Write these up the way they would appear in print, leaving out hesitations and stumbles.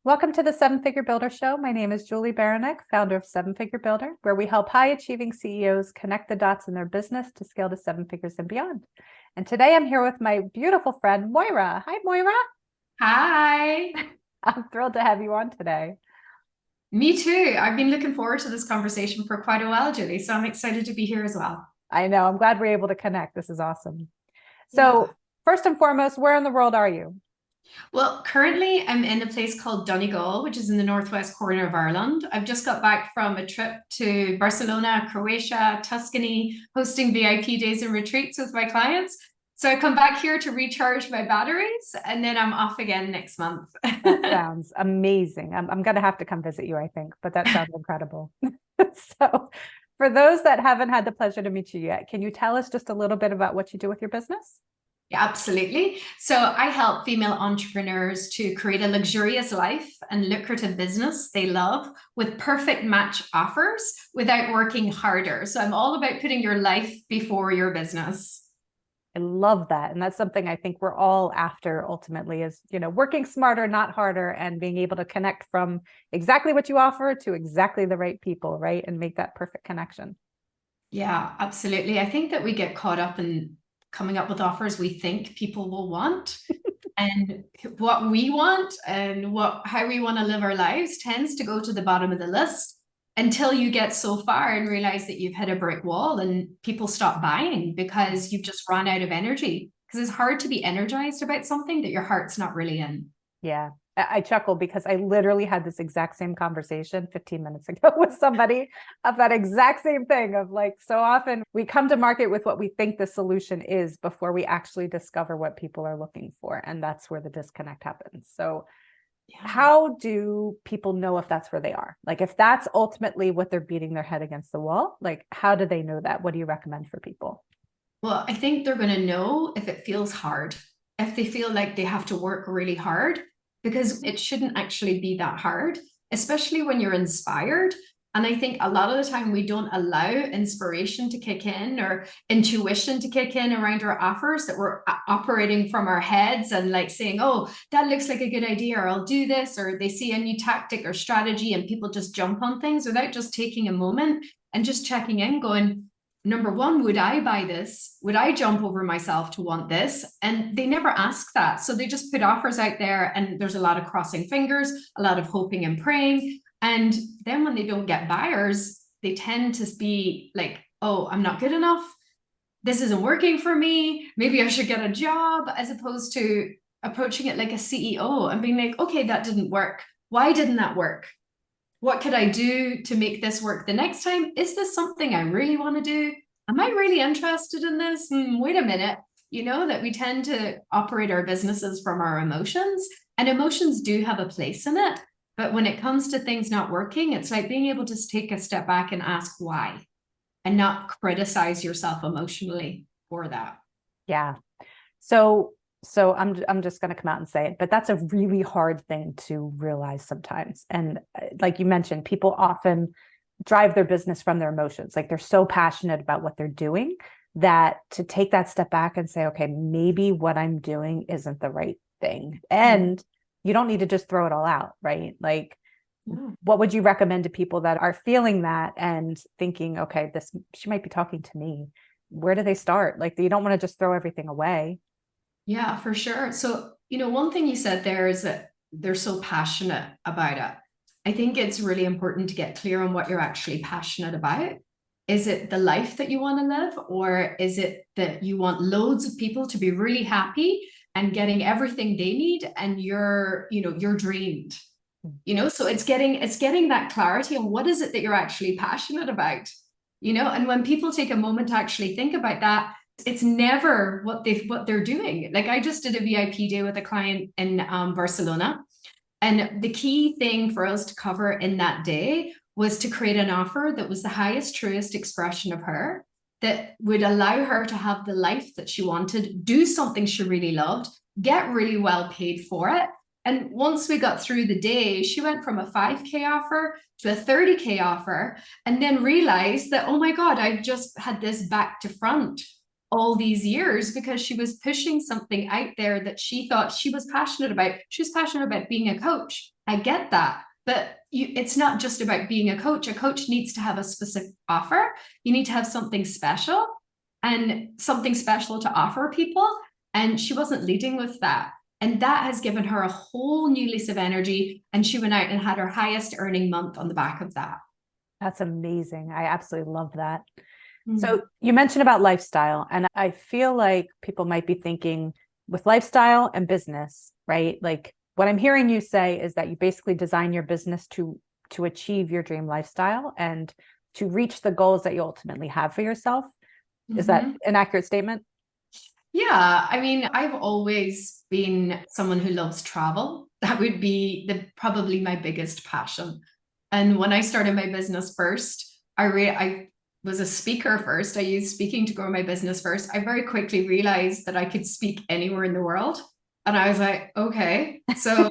Welcome to the Seven Figure Builder Show. My name is Julie Baranek, founder of Seven Figure Builder, where we help high-achieving CEOs connect the dots in their business to scale to seven figures and beyond. And today I'm here with my beautiful friend, Moira. Hi, Moira. Hi. I'm thrilled to have you on today. Me too. I've been looking forward to this conversation for quite a while, Julie, so I'm excited to be here as well. I know. I'm glad we're able to connect. This is awesome. Yeah. So first and foremost, where in the world are you? Well, currently I'm in a place called Donegal, which is in the northwest corner of Ireland. I've just got back from a trip to Barcelona, Croatia, Tuscany, hosting VIP days and retreats with my clients. So I come back here to recharge my batteries and then I'm off again next month. That sounds amazing. I'm going to have to come visit you, I think, but that sounds incredible. So for those that haven't had the pleasure to meet you yet, can you tell us just a little bit about what you do with your business? Yeah, absolutely. So I help female entrepreneurs to create a luxurious life and lucrative business they love with perfect match offers without working harder. So I'm all about putting your life before your business. I love that. And that's something I think we're all after ultimately is, working smarter, not harder, and being able to connect from exactly what you offer to exactly the right people, right? And make that perfect connection. Yeah, absolutely. I think that we get caught up in coming up with offers we think people will want. And what we want and how we want to live our lives tends to go to the bottom of the list until you get so far and realize that you've hit a brick wall and people stop buying because you've just run out of energy. Because it's hard to be energized about something that your heart's not really in. Yeah. I chuckle because I literally had this exact same conversation 15 minutes ago with somebody of that exact same thing of like, so often we come to market with what we think the solution is before we actually discover what people are looking for. And that's where the disconnect happens. So Yeah. how do people know if that's where they are? Like if that's ultimately what they're beating their head against the wall, like how do they know that? What do you recommend for people? Well, I think they're going to know if it feels hard, if they feel like they have to work really hard, because it shouldn't actually be that hard, especially when you're inspired. And I think a lot of the time we don't allow inspiration to kick in or intuition to kick in around our offers, that we're operating from our heads and like saying, oh, that looks like a good idea, or I'll do this, or they see a new tactic or strategy and people just jump on things without just taking a moment and just checking in, going, number one, would I buy this? Would I jump over myself to want this? And they never ask that. So they just put offers out there and there's a lot of crossing fingers, a lot of hoping and praying. And then when they don't get buyers, they tend to be like, oh, I'm not good enough. This isn't working for me. Maybe I should get a job, as opposed to approaching it like a CEO and being like, okay, that didn't work. Why didn't that work? What could I do to make this work the next time? Is this something I really want to do? Am I really interested in this? Wait a minute. You know, that we tend to operate our businesses from our emotions, and emotions do have a place in it. But when it comes to things not working, it's like being able to take a step back and ask why and not criticize yourself emotionally for that. Yeah. So I'm just going to come out and say it, but that's a really hard thing to realize sometimes. And like you mentioned, people often drive their business from their emotions. Like they're so passionate about what they're doing that to take that step back and say, okay, maybe what I'm doing isn't the right thing. And you don't need to just throw it all out, right? Like Yeah. what would you recommend to people that are feeling that and thinking, okay, she might be talking to me. Where do they start? Like you don't want to just throw everything away. Yeah, for sure. So, one thing you said there is that they're so passionate about it. I think it's really important to get clear on what you're actually passionate about. Is it the life that you want to live, or is it that you want loads of people to be really happy and getting everything they need and you're drained? So it's getting that clarity on what is it that you're actually passionate about. And when people take a moment to actually think about that, it's never what they're doing. Like I just did a VIP day with a client in Barcelona, and the key thing for us to cover in that day was to create an offer that was the highest, truest expression of her, that would allow her to have the life that she wanted, do something she really loved, get really well paid for it. And once we got through the day, she went from a 5K offer to a 30K offer, and then realized that, oh my God, I've just had this back to front all these years because she was pushing something out there that she thought she was passionate about. She was passionate about being a coach. I get that. But it's not just about being a coach. A coach needs to have a specific offer. You need to have something special and something special to offer people. And she wasn't leading with that. And that has given her a whole new lease of energy. And she went out and had her highest earning month on the back of that. That's amazing. I absolutely love that. So you mentioned about lifestyle, and I feel like people might be thinking with lifestyle and business, right? Like what I'm hearing you say is that you basically design your business to achieve your dream lifestyle and to reach the goals that you ultimately have for yourself. Is that an accurate statement? Yeah, I mean, I've always been someone who loves travel. That would be probably my biggest passion. And when I started my business first, I was a speaker first. I used speaking to grow my business first. I very quickly realized that I could speak anywhere in the world. And I was like, okay, so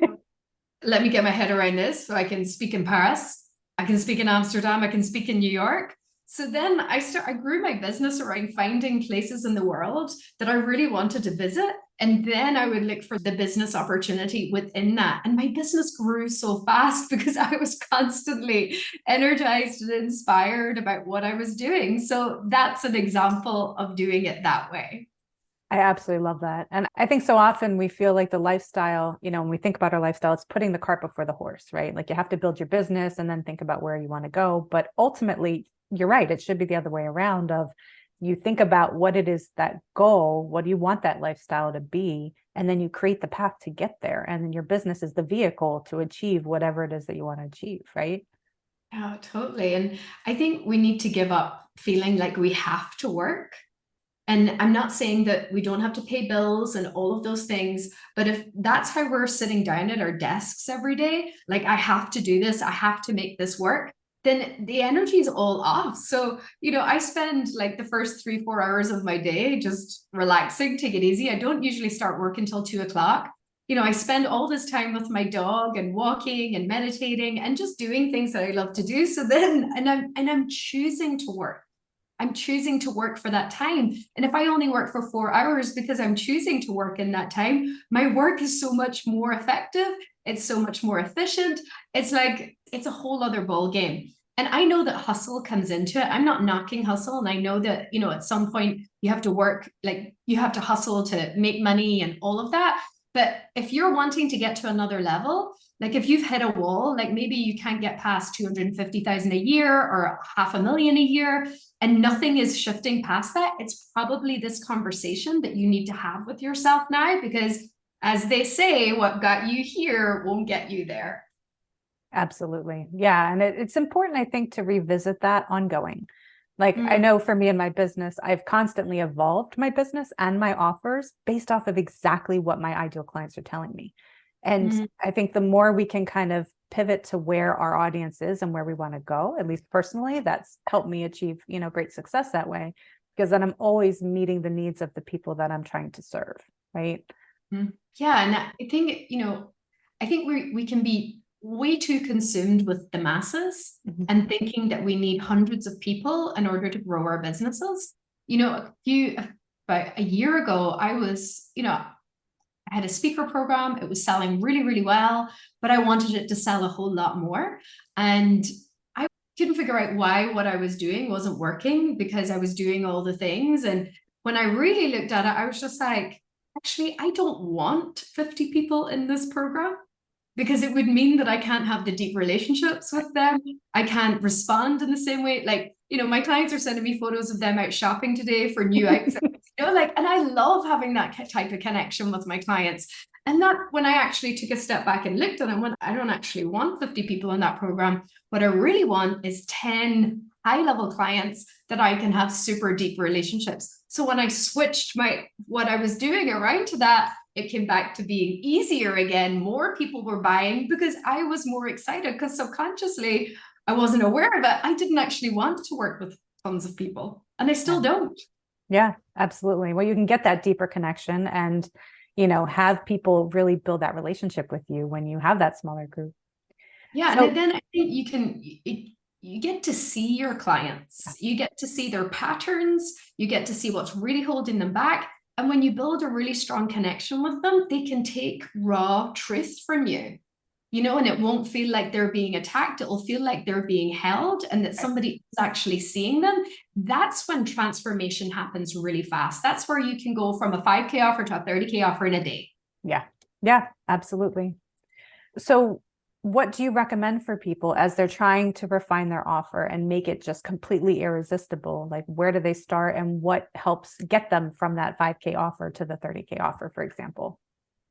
let me get my head around this. So I can speak in Paris, I can speak in Amsterdam, I can speak in New York. So then I grew my business around finding places in the world that I really wanted to visit. And then I would look for the business opportunity within that. And my business grew so fast because I was constantly energized and inspired about what I was doing. So that's an example of doing it that way. I absolutely love that. And I think so often we feel like the lifestyle, when we think about our lifestyle, it's putting the cart before the horse, right? Like you have to build your business and then think about where you want to go. But ultimately, you're right. It should be the other way around of you think about what it is, that goal, what do you want that lifestyle to be? And then you create the path to get there. And then your business is the vehicle to achieve whatever it is that you want to achieve, right? Yeah, totally. And I think we need to give up feeling like we have to work. And I'm not saying that we don't have to pay bills and all of those things, but if that's how we're sitting down at our desks every day, like I have to do this, I have to make this work, then the energy is all off. So, I spend like the first 3, 4 hours of my day just relaxing, take it easy. I don't usually start work until 2 o'clock. I spend all this time with my dog and walking and meditating and just doing things that I love to do. So then, and I'm choosing to work. I'm choosing to work for that time. And if I only work for 4 hours because I'm choosing to work in that time, my work is so much more effective. It's so much more efficient. It's like, it's a whole other ball game. And I know that hustle comes into it. I'm not knocking hustle. And I know that, at some point you have to work, like you have to hustle to make money and all of that. But if you're wanting to get to another level, like if you've hit a wall, like maybe you can't get past 250,000 a year or 500,000 a year, and nothing is shifting past that, it's probably this conversation that you need to have with yourself now, because as they say, what got you here won't get you there. Absolutely. Yeah. And it's important, I think, to revisit that ongoing. Like I know for me and my business, I've constantly evolved my business and my offers based off of exactly what my ideal clients are telling me. And I think the more we can kind of pivot to where our audience is and where we want to go, at least personally, that's helped me achieve, great success that way, because then I'm always meeting the needs of the people that I'm trying to serve. Right. Yeah. And I think, I think we can be way too consumed with the masses and thinking that we need hundreds of people in order to grow our businesses. About a year ago, I had a speaker program. It was selling really, really well, but I wanted it to sell a whole lot more. And I couldn't figure out why what I was doing wasn't working, because I was doing all the things. And when I really looked at it, I was just like, actually, I don't want 50 people in this program, because it would mean that I can't have the deep relationships with them. I can't respond in the same way. Like, my clients are sending me photos of them out shopping today for new outfits, and I love having that type of connection with my clients. And that when I actually took a step back and looked at it, I don't actually want 50 people in that program. What I really want is 10 high-level clients that I can have super deep relationships. So when I switched what I was doing around to that, it came back to being easier again. More people were buying because I was more excited, because subconsciously I wasn't aware of it. I didn't actually want to work with tons of people, and I still don't. Yeah, absolutely. Well, you can get that deeper connection and, have people really build that relationship with you when you have that smaller group. Yeah. So, and then I think you get to see your clients, you get to see their patterns, you get to see what's really holding them back. And when you build a really strong connection with them, they can take raw truth from you, and it won't feel like they're being attacked. It will feel like they're being held and that somebody is actually seeing them. That's when transformation happens really fast. That's where you can go from a 5K offer to a 30K offer in a day. Yeah. Yeah, absolutely. So what do you recommend for people as they're trying to refine their offer and make it just completely irresistible? Like, where do they start and what helps get them from that 5K offer to the 30K offer, for example?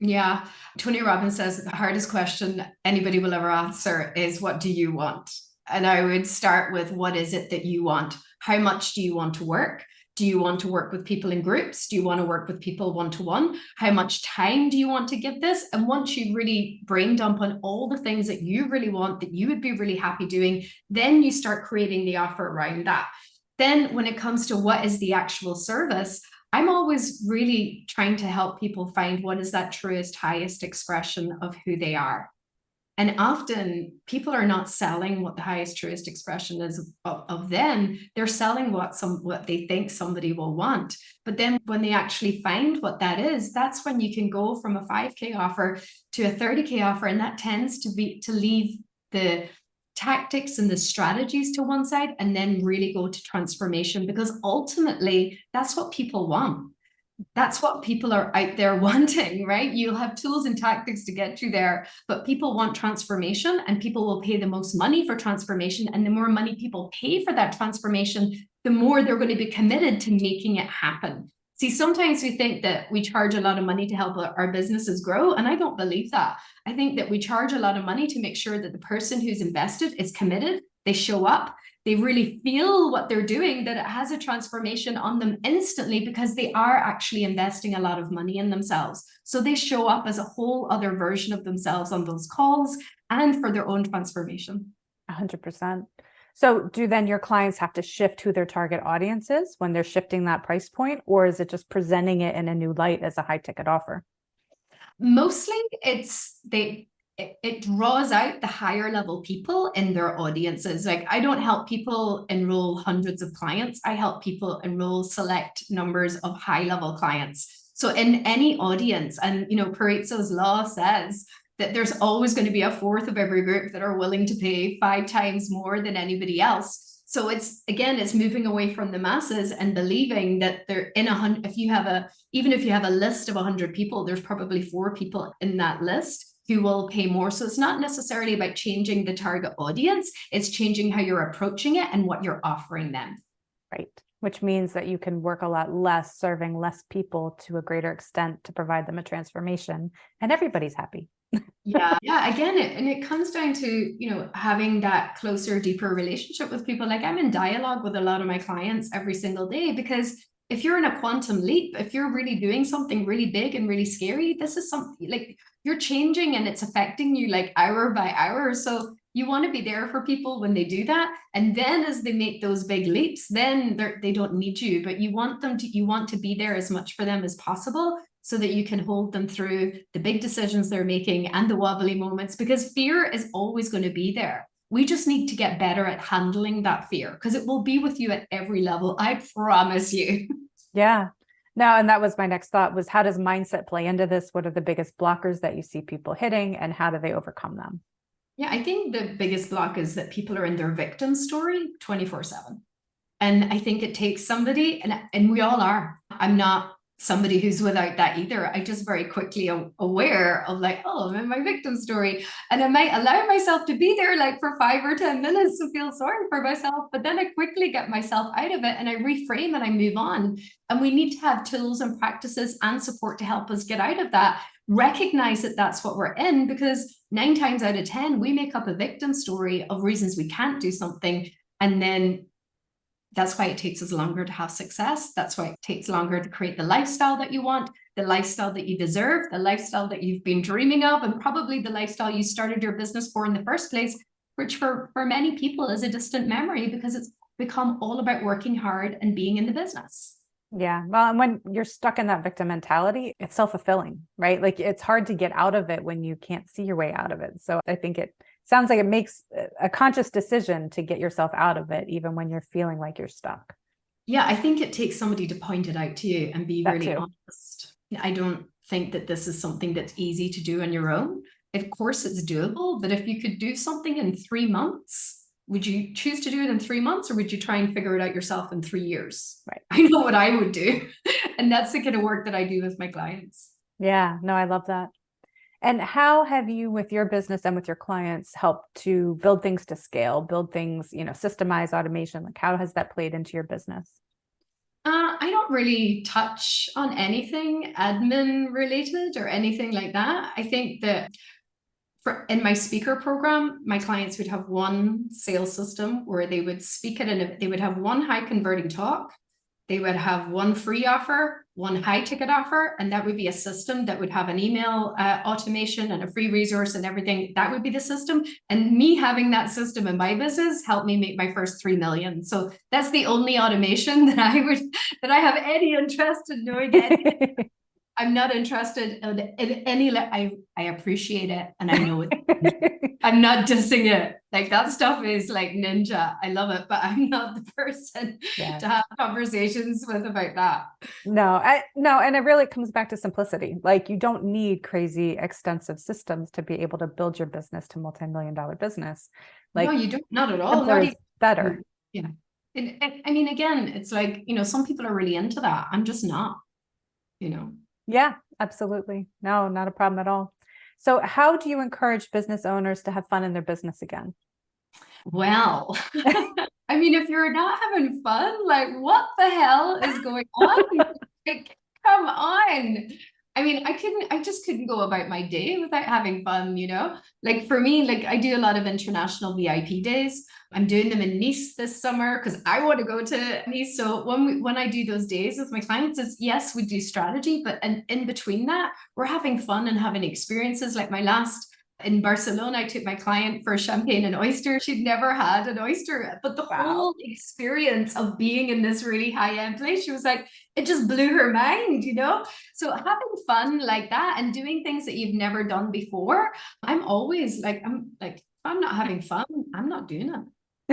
Yeah. Tony Robbins says the hardest question anybody will ever answer is, what do you want? And I would start with, what is it that you want? How much do you want to work? Do you want to work with people in groups? Do you want to work with people one-to-one? How much time do you want to give this? And once you really brain dump on all the things that you really want, that you would be really happy doing, then you start creating the offer around that. Then when it comes to what is the actual service, I'm always really trying to help people find what is that truest, highest expression of who they are. And often people are not selling what the highest, truest expression is of them. They're selling what they think somebody will want. But then when they actually find what that is, that's when you can go from a 5K offer to a 30K offer. And that tends to leave the tactics and the strategies to one side and then really go to transformation, because ultimately that's what people want. That's what people are out there wanting, right? You'll have tools and tactics to get you there, but people want transformation, and people will pay the most money for transformation. And the more money people pay for that transformation, the more they're going to be committed to making it happen. See, sometimes we think that we charge a lot of money to help our businesses grow, and I don't believe that. I think that we charge a lot of money to make sure that the person who's invested is committed, they show up, they really feel what they're doing, that it has a transformation on them instantly, because they are actually investing a lot of money in themselves. So they show up as a whole other version of themselves on those calls and for their own transformation. 100%. So do then your clients have to shift who their target audience is when they're shifting that price point, or is it just presenting it in a new light as a high ticket offer? Mostly it draws out the higher level people in their audiences. Like, I don't help people enroll hundreds of clients. I help people enroll select numbers of high level clients. So in any audience, and Pareto's law says that there's always going to be a fourth of every group that are willing to pay 5 times more than anybody else. So it's moving away from the masses and believing that they're in even if you have a list of 100 people, there's probably 4 people in that list who will pay more. So it's not necessarily about changing the target audience. It's changing how you're approaching it and what you're offering them. Right. Which means that you can work a lot less, serving less people to a greater extent to provide them a transformation, and everybody's happy. Yeah. Again, it comes down to, having that closer, deeper relationship with people. Like, I'm in dialogue with a lot of my clients every single day, because if you're in a quantum leap, if you're really doing something really big and really scary, this is something like you're changing and it's affecting you like hour by hour. So you want to be there for people when they do that. And then as they make those big leaps, then they don't need you, but you want to be there as much for them as possible, so that you can hold them through the big decisions they're making and the wobbly moments, because fear is always going to be there. We just need to get better at handling that fear, because it will be with you at every level. I promise you. Yeah. No, and that was my next thought, was how does mindset play into this? What are the biggest blockers that you see people hitting, and how do they overcome them? Yeah, I think the biggest block is that people are in their victim story 24/7. And I think it takes somebody, and we all are. I'm not somebody who's without that either. I just very quickly aware of like, oh, I'm in my victim story. And I might allow myself to be there like for 5 or 10 minutes to feel sorry for myself, but then I quickly get myself out of it and I reframe and I move on. And we need to have tools and practices and support to help us get out of that. Recognize that that's what we're in, because 9 times out of 10, we make up a victim story of reasons we can't do something. And then that's why it takes us longer to have success. That's why it takes longer to create the lifestyle that you want, the lifestyle that you deserve, the lifestyle that you've been dreaming of, and probably the lifestyle you started your business for in the first place, which for many people is a distant memory, because it's become all about working hard and being in the business. Yeah. Well, and when you're stuck in that victim mentality, it's self-fulfilling, right? Like, it's hard to get out of it when you can't see your way out of it. So I think it sounds like it makes a conscious decision to get yourself out of it, even when you're feeling like you're stuck. Yeah, I think it takes somebody to point it out to you and be That really too. honest. I don't think that this is something that's easy to do on your own. Of course, it's doable, but if you could do something in 3 months, would you choose to do it in 3 months, or would you try and figure it out yourself in 3 years? Right. I know what I would do. And that's the kind of work that I do with my clients. Yeah, no, I love that. And how have you, with your business and with your clients, helped to build things to scale, build things, systemize automation? Like, how has that played into your business? I don't really touch on anything admin related or anything like that. I think that in my speaker program, my clients would have one sales system where they would speak it, and they would have one high converting talk. They would have one free offer, one high ticket offer, and that would be a system that would have an email automation and a free resource and everything. That would be the system. And me having that system in my business helped me make my first 3 million. So that's the only automation that I have any interest in knowing anything. I'm not interested in any. I appreciate it, and I know it. I'm not dissing it. Like, that stuff is like ninja. I love it, but I'm not the person Yeah. to have conversations with about that. No, and it really comes back to simplicity. Like, you don't need crazy extensive systems to be able to build your business to multi-million-dollar business. Like, No, you don't. Not at all. simpler Not is even. better. Yeah. And I mean, again, it's like, some people are really into that. I'm just not. You know. Yeah, absolutely. No, not a problem at all. So how do you encourage business owners to have fun in their business again? Well, I mean, if you're not having fun, like, what the hell is going on? Like, come on. I mean, I just couldn't go about my day without having fun. Like, for me, like, I do a lot of international VIP days. I'm doing them in Nice this summer because I want to go to Nice. So when I do those days with my clients, it's, yes, we do strategy, but in between that, we're having fun and having experiences. Like, my last in Barcelona, I took my client for champagne and oyster. She'd never had an oyster, but the Wow. whole experience of being in this really high-end place, she was like, it just blew her mind. So having fun like that and doing things that you've never done before, I'm like, if I'm not having fun, I'm not doing it.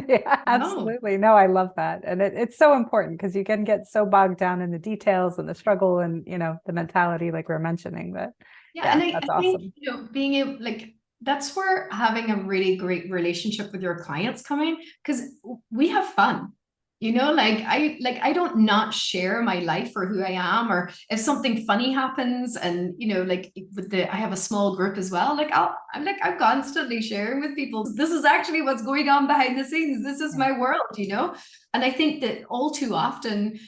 Yeah, No. absolutely. No, I love that. And it's so important because you can get so bogged down in the details and the struggle and, the mentality, like we are mentioning, that, Yeah, yeah, and I that's think, awesome. being able, like, that's where having a really great relationship with your clients coming, because we have fun. Like, I don't not share my life or who I am, or if something funny happens, and like, I have a small group as well. Like, I'm constantly sharing with people, this is actually what's going on behind the scenes. This is Yeah. my world. And I think that all too often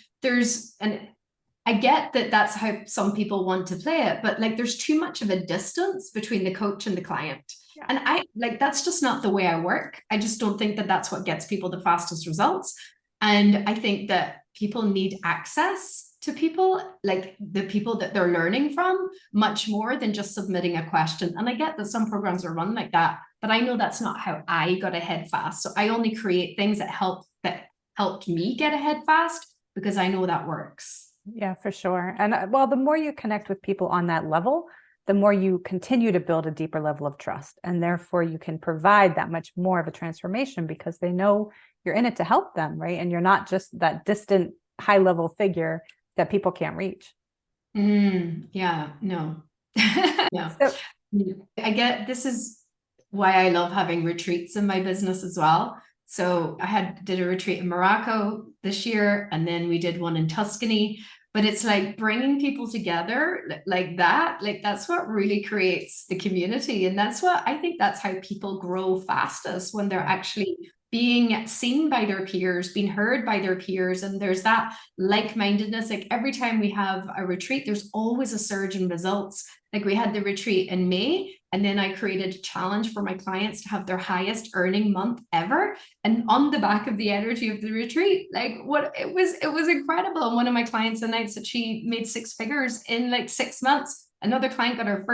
I get that that's how some people want to play it, but like, there's too much of a distance between the coach and the client. Yeah. And that's just not the way I work. I just don't think that that's what gets people the fastest results. And I think that people need access to people, like the people that they're learning from, much more than just submitting a question. And I get that some programs are run like that, but I know that's not how I got ahead fast. So I only create things that helped me get ahead fast because I know that works. Yeah, for sure. And well, the more you connect with people on that level, the more you continue to build a deeper level of trust. And therefore you can provide that much more of a transformation because they know you're in it to help them, right? And you're not just that distant high level figure that people can't reach. Yeah, no. No. So This is why I love having retreats in my business as well. So I did a retreat in Morocco this year, and then we did one in Tuscany. But it's like bringing people together like that. Like, that's what really creates the community. And I think that's how people grow fastest, when they're actually being seen by their peers, being heard by their peers. And there's that like-mindedness. Like, every time we have a retreat, there's always a surge in results. Like, we had the retreat in May, and then I created a challenge for my clients to have their highest earning month ever. And on the back of the energy of the retreat, like, it was incredible. And one of my clients announced that she made 6 figures in like 6 months. Another client got her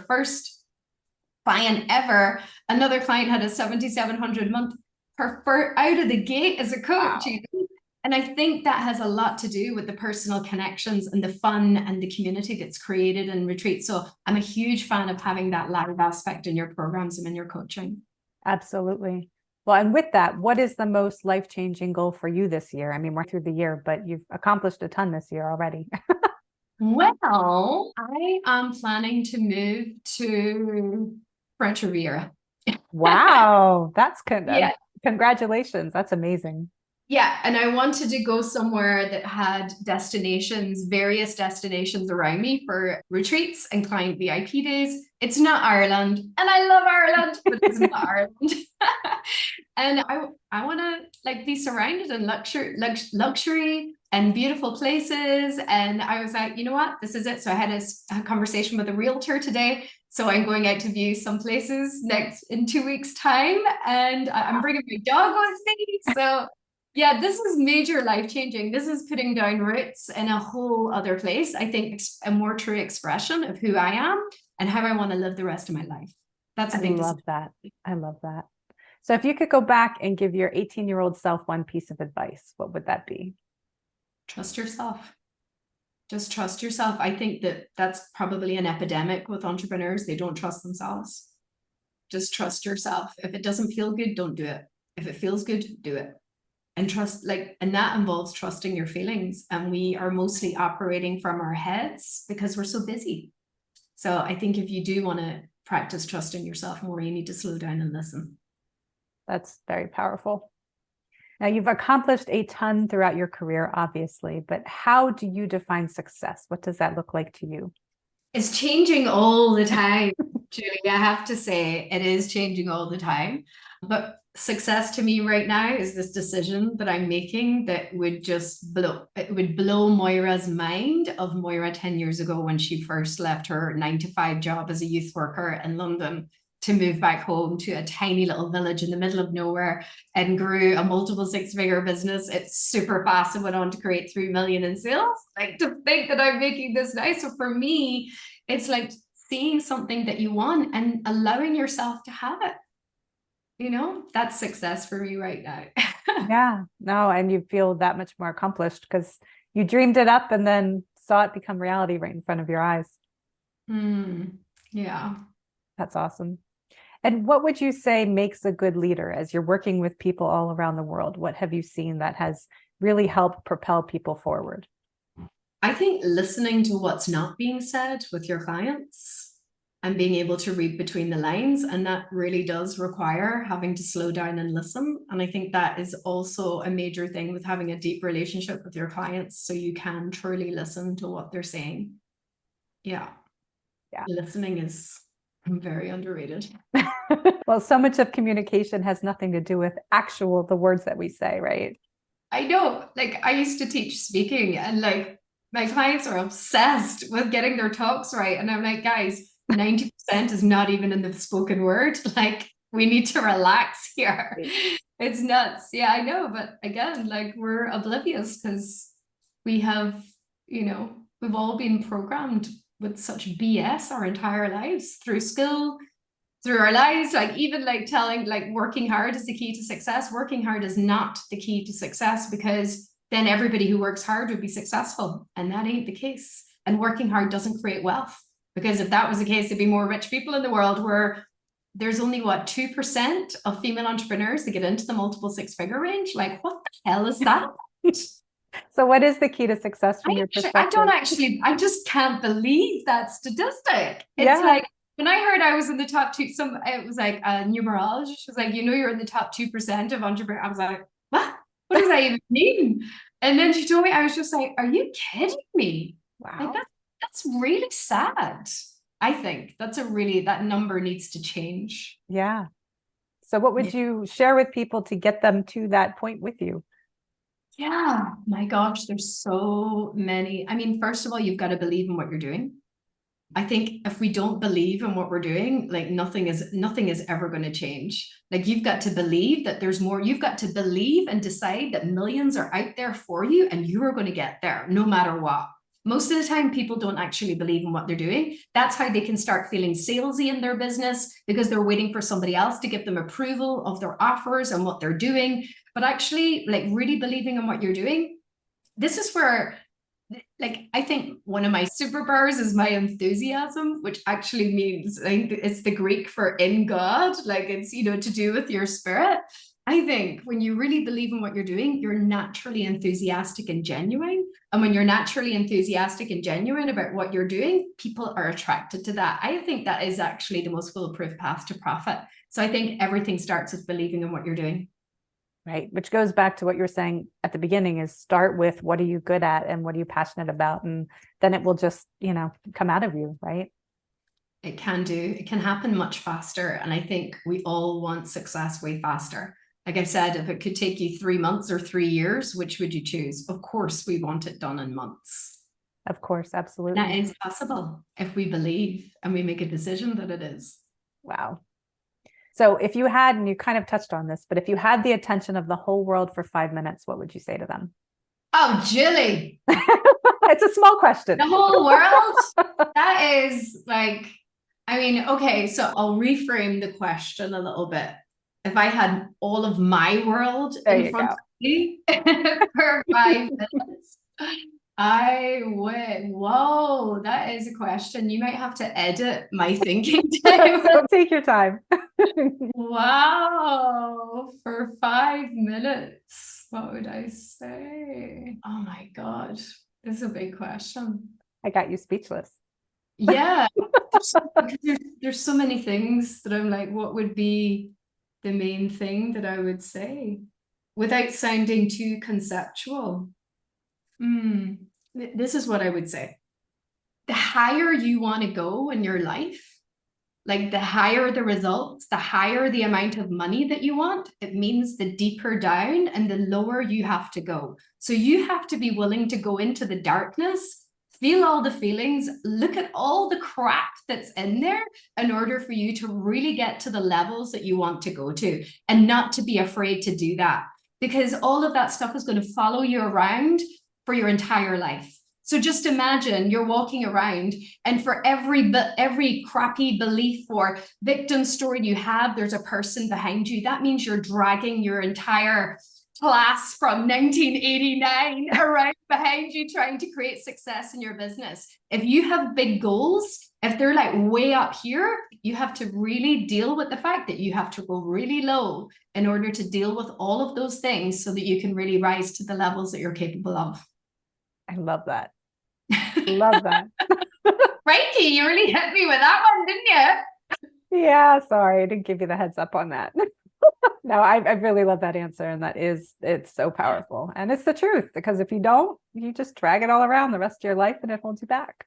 first client ever. Another client had a 7,700 month out of the gate as a coach. wow. And I think that has a lot to do with the personal connections and the fun and the community that's created in retreat. So I'm a huge fan of having that live aspect in your programs and in your coaching. Absolutely. Well, and with that, what is the most life-changing goal for you this year? I mean, we're through the year, but you've accomplished a ton this year already. Well, I am planning to move to French Riviera. Wow, that's Yeah. congratulations. That's amazing. Yeah, and I wanted to go somewhere that had destinations, various destinations around me for retreats and client VIP days. It's not Ireland, and I love Ireland, but it's not Ireland. And I want to like be surrounded in luxury and beautiful places. And I was like, you know what, this is it. So I had a conversation with a realtor today. So I'm going out to view some places in 2 weeks' time, and I'm bringing my dog with me. So yeah, this is major life changing. This is putting down roots in a whole other place. I think a more true expression of who I am and how I want to live the rest of my life. That's a big decision. I love that. I love that. So if you could go back and give your 18-year-old self one piece of advice, what would that be? Trust yourself. Just trust yourself. I think that's probably an epidemic with entrepreneurs. They don't trust themselves. Just trust yourself. If it doesn't feel good, don't do it. If it feels good, do it. And trust, and that involves trusting your feelings. And we are mostly operating from our heads because we're so busy. So I think if you do want to practice trusting yourself more, you need to slow down and listen. That's very powerful. Now, you've accomplished a ton throughout your career, obviously, but how do you define success? What does that look like to you? It's changing all the time, Julie. I have to say, it is changing all the time. But success to me right now is this decision that I'm making that would just blow Moira's mind of Moira 10 years ago when she first left her 9-to-5 job as a youth worker in London to move back home to a tiny little village in the middle of nowhere and grew a multiple six-figure business. It's super fast and went on to create 3 million in sales. Like, to think that I'm making this now. So for me, it's like seeing something that you want and allowing yourself to have it. You know, that's success for me right now. Yeah, no, and you feel that much more accomplished because you dreamed it up and then saw it become reality right in front of your eyes. Yeah. That's awesome. And what would you say makes a good leader as you're working with people all around the world? What have you seen that has really helped propel people forward? I think listening to what's not being said with your clients and being able to read between the lines. And that really does require having to slow down and listen. And I think that is also a major thing with having a deep relationship with your clients, so you can truly listen to what they're saying. Yeah. Listening is very underrated. Well, so much of communication has nothing to do with the words that we say, right? I know, I used to teach speaking, and my clients are obsessed with getting their talks right. And I'm like, guys, 90% is not even in the spoken word. We need to relax here. It's nuts. Yeah, I know. But again, we're oblivious because we have, we've all been programmed with such BS our entire lives through school, through our lives, even telling working hard is the key to success. Working hard is not the key to success, because then everybody who works hard would be successful, and that ain't the case. And working hard doesn't create wealth, because if that was the case, there'd be more rich people in the world. Where there's only 2% of female entrepreneurs that get into the multiple six-figure range. What the hell is that? So what is the key to success from your perspective? I just can't believe that statistic. It's when I heard I was in the top 2, it was a numerologist was like, you're in the top 2% of entrepreneurs. I was like, what? What does that even mean? And then she told me, I was just like, are you kidding me? Wow. That's really sad. I think that number needs to change. Yeah. So what would you share with people to get them to that point with you? Yeah, my gosh, there's so many. I mean, first of all, you've got to believe in what you're doing. I think if we don't believe in what we're doing, nothing is ever going to change. You've got to believe that there's more. You've got to believe and decide that millions are out there for you, and you are going to get there no matter what. Most of the time, people don't actually believe in what they're doing. That's how they can start feeling salesy in their business, because they're waiting for somebody else to give them approval of their offers and what they're doing. But actually, like, really believing in what you're doing, this is where, like, I think one of my superpowers is my enthusiasm, which actually means, I think it's the Greek for in God, like it's, you know, to do with your spirit. I think when you really believe in what you're doing, you're naturally enthusiastic and genuine. And when you're naturally enthusiastic and genuine about what you're doing, people are attracted to that. I think that is actually the most foolproof path to profit. So I think everything starts with believing in what you're doing. Right. Which goes back to what you were saying at the beginning, is start with what are you good at and what are you passionate about? And then it will just, you know, come out of you, right? It can do. It can happen much faster. And I think we all want success way faster. Like I said, if it could take you 3 months or 3 years, which would you choose? Of course, we want it done in months. Of course, absolutely. That is possible if we believe and we make a decision that it is. Wow. So if you had, and you kind of touched on this, but if you had the attention of the whole world for 5 minutes, what would you say to them? Oh, Julie. It's a small question. The whole world? That is like, I mean, okay, so I'll reframe the question a little bit. If I had all of my world in front of me for 5 minutes, I would. Whoa, that is a question. You might have to edit my thinking time. So take your time. Wow, for 5 minutes, what would I say? Oh my God, this is a big question. I got you speechless. Yeah, there's so many things that I'm like, what would be the main thing that I would say without sounding too conceptual? This is what I would say. The higher you want to go in your life, like the higher the results, the higher the amount of money that you want, it means the deeper down and the lower you have to go. So you have to be willing to go into the darkness, feel all the feelings, look at all the crap that's in there in order for you to really get to the levels that you want to go to, and not to be afraid to do that, because all of that stuff is going to follow you around for your entire life. So just imagine you're walking around, and for every crappy belief or victim story you have, there's a person behind you. That means you're dragging your entire class from 1989 around behind you, trying to create success in your business. If you have big goals, if they're like way up here, you have to really deal with the fact that you have to go really low in order to deal with all of those things so that you can really rise to the levels that you're capable of. I love that. Love that. Frankie, you really hit me with that one, didn't you? Yeah, sorry, I didn't give you the heads up on that. No, I really love that answer. And it's so powerful. And it's the truth, because if you don't, you just drag it all around the rest of your life and it holds you back.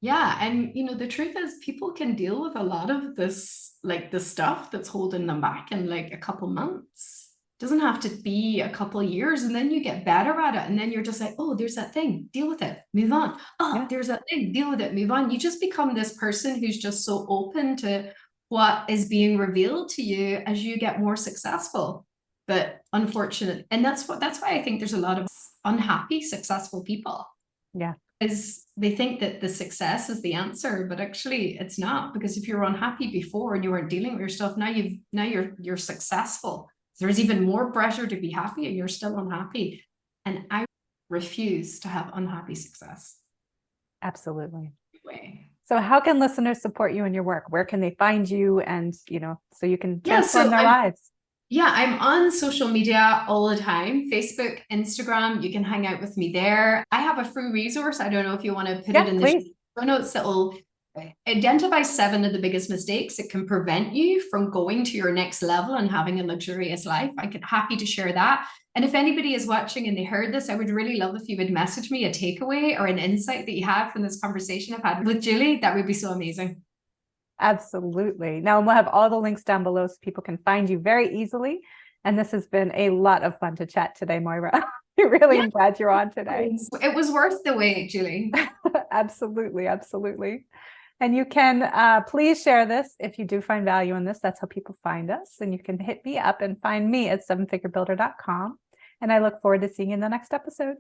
Yeah. And, you know, the truth is people can deal with a lot of this, like the stuff that's holding them back in like a couple months. Doesn't have to be a couple of years, and then you get better at it, and then you're just like, oh, there's that thing, deal with it, move on. Oh, yeah. There's that thing, deal with it, move on. You just become this person who's just so open to what is being revealed to you as you get more successful. But unfortunately, and that's why I think there's a lot of unhappy successful people. Yeah, is they think that the success is the answer, but actually it's not, because if you were unhappy before and you weren't dealing with your stuff, now you're successful. There's even more pressure to be happy and you're still unhappy. And I refuse to have unhappy success. Absolutely. So how can listeners support you in your work? Where can they find you, and, you know, so you can transform their lives? Yeah, I'm on social media all the time. Facebook, Instagram, you can hang out with me there. I have a free resource. I don't know if you want to put it in the show notes, that will identify 7 of the biggest mistakes that can prevent you from going to your next level and having a luxurious life. I'm happy to share that. And if anybody is watching and they heard this, I would really love if you would message me a takeaway or an insight that you have from this conversation I've had with Julie. That would be so amazing. Absolutely. Now, we'll have all the links down below so people can find you very easily. And this has been a lot of fun to chat today, Moira. I really am glad you're on today. It was worth the wait, Julie. Absolutely. Absolutely. And you can please share this if you do find value in this. That's how people find us. And you can hit me up and find me at sevenfigurebuilder.com. And I look forward to seeing you in the next episode.